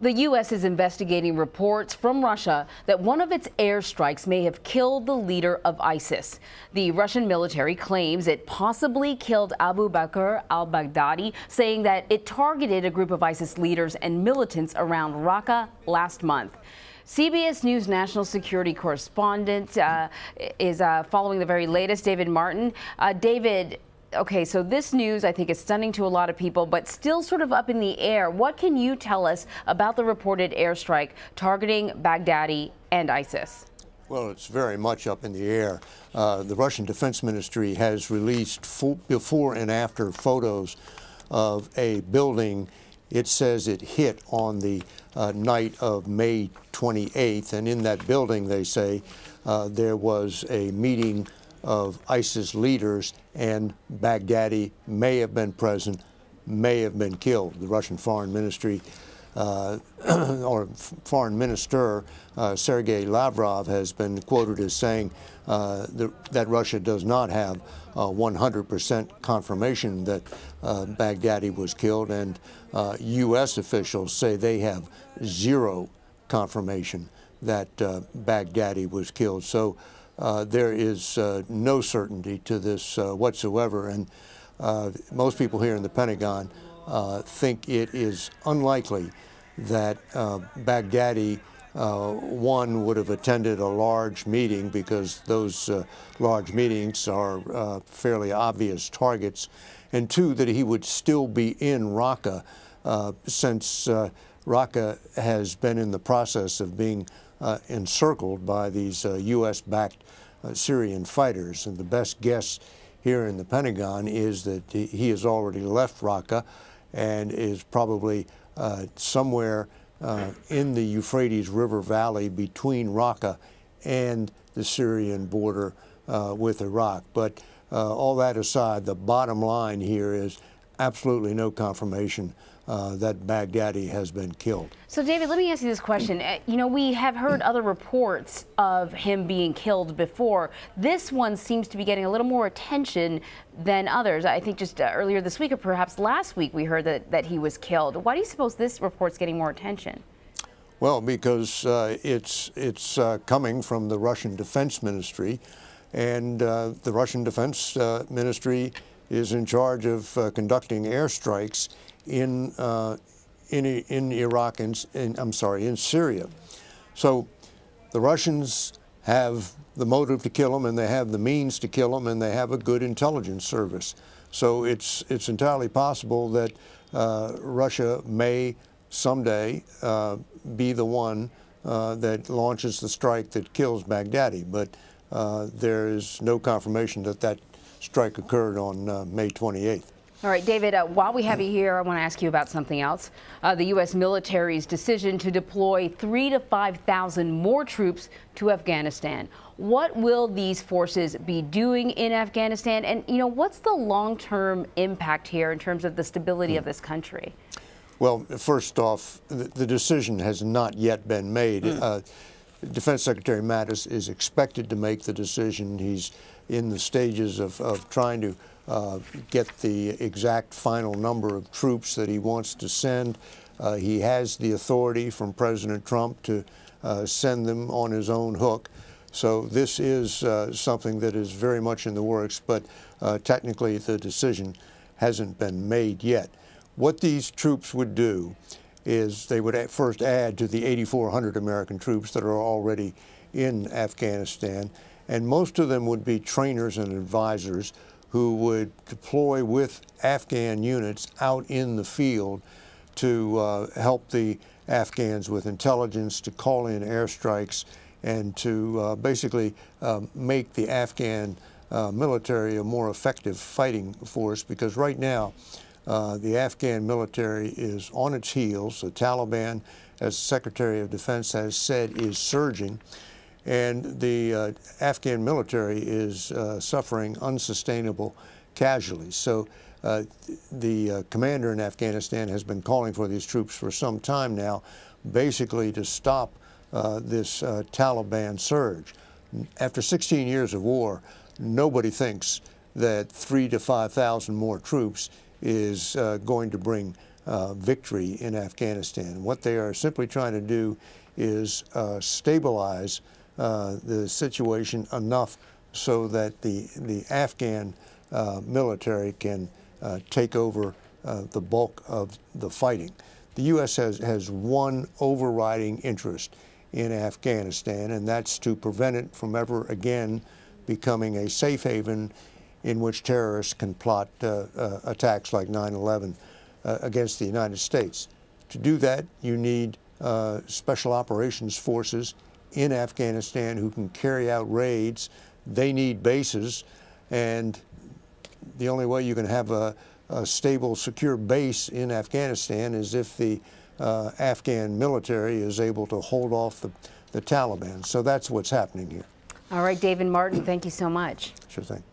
The U.S. is investigating reports from Russia that one of its airstrikes may have killed the leader of ISIS. The Russian military claims it possibly killed Abu Bakr al-Baghdadi, saying that it targeted a group of ISIS leaders and militants around Raqqa last month. CBS News national security correspondent is following the very latest, David Martin. David, okay, so this news I think is stunning to a lot of people, but still sort of up in the air. What can you tell us about the reported airstrike targeting Baghdadi and ISIS? Well, it's very much up in the air. The Russian Defense Ministry has released before and after photos of a building. It says it hit on the night of May 28th, and in that building, they say, there was a meeting of ISIS leaders, and Baghdadi may have been present, may have been killed. The Russian Foreign Ministry or Foreign Minister Sergei Lavrov has been quoted as saying that Russia does not have 100% confirmation that Baghdadi was killed, and U.S. officials say they have zero confirmation that Baghdadi was killed. So there is no certainty to this whatsoever, and most people here in the Pentagon think it is unlikely that Baghdadi, one, would have attended a large meeting, because those large meetings are fairly obvious targets, and two, that he would still be in Raqqa, since Raqqa has been in the process of being encircled by these U.S.-backed Syrian fighters. And the best guess here in the Pentagon is that he has already left Raqqa and is probably somewhere in the Euphrates River Valley between Raqqa and the Syrian border with Iraq. But all that aside, the bottom line here is absolutely no confirmation that Baghdadi has been killed. So, David, let me ask you this question. You know, we have heard other reports of him being killed before. This one seems to be getting a little more attention than others. I think just earlier this week, or perhaps last week, we heard that he was killed. Why do you suppose this report's getting more attention? Well, because it's coming from the Russian Defense Ministry, and the Russian Defense Ministry is in charge of conducting airstrikes in Iraq and in Syria. So the Russians have the motive to kill him, and they have the means to kill him, and they have a good intelligence service. So it's entirely possible that Russia may someday be the one that launches the strike that kills Baghdadi, but there is no confirmation that that strike occurred on May 28th. All right, David, while we have you here, I want to ask you about something else. The U.S. military's decision to deploy 3,000 to 5,000 more troops to Afghanistan. What will these forces be doing in Afghanistan? And, you know, what's the long-term impact here in terms of the stability of this country? Well, first off, the decision has not yet been made. Defense Secretary Mattis is expected to make the decision. He's in the stages of trying to get the exact final number of troops that he wants to send. He has the authority from President Trump to send them on his own hook. So this is something that is very much in the works, but technically the decision hasn't been made yet. What these troops would do is they would first add to the 8,400 American troops that are already in Afghanistan, and most of them would be trainers and advisors who would deploy with Afghan units out in the field to help the Afghans with intelligence, to call in airstrikes, and to basically make the Afghan military a more effective fighting force, because right now the Afghan military is on its heels. The Taliban, as Secretary of Defense has said, is surging, and the Afghan military is suffering unsustainable casualties. So the commander in Afghanistan has been calling for these troops for some time now, basically to stop this Taliban surge. After 16 years of war, nobody thinks that 3,000 to 5,000 more troops is going to bring victory in Afghanistan. What they are simply trying to do is stabilize the situation enough so that the Afghan military can take over the bulk of the fighting. The U.S. has one overriding interest in Afghanistan, and that's to prevent it from ever again becoming a safe haven in which terrorists can plot attacks like 9/11 against the United States. To do that, you need special operations forces in Afghanistan who can carry out raids. They need bases, and the only way you can have a stable, secure base in Afghanistan is if the Afghan military is able to hold off the Taliban. So that's what's happening here. All right, David Martin, thank you so much. Sure thing.